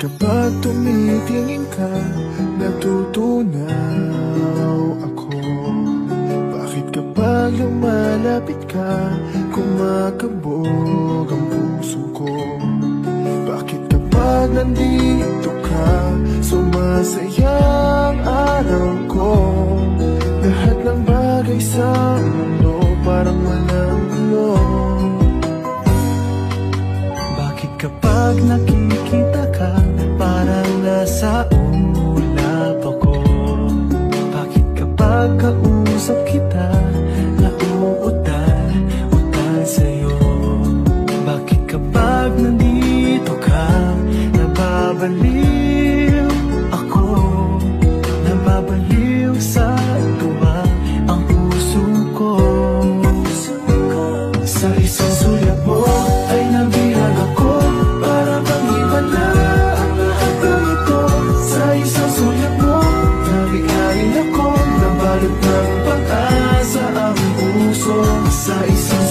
Kapag tumitingin ka, natutunaw ako. Bakit kapag lumalapit ka, kumakabog ang puso ko? Bakit kapag nandito ka, sumasaya ang araw ko? Lahat ng bagay sa mundo parang walang gulo. Bakit kapag nakikita ka, parang nasa ulap ako? Bakit kapag kausap kita, nauutal sa'yo? Bakit kapag nandito ka, nababaliw ako? Nababaliw sa tuwa ang puso ko. Sa isang sulyap mo ay nabihag ako, para bang iba na ang lahat ng ito. Sa isang sulyap mo, nabiglayin ako, nabalot ng pag-asa ang puso. Sa isang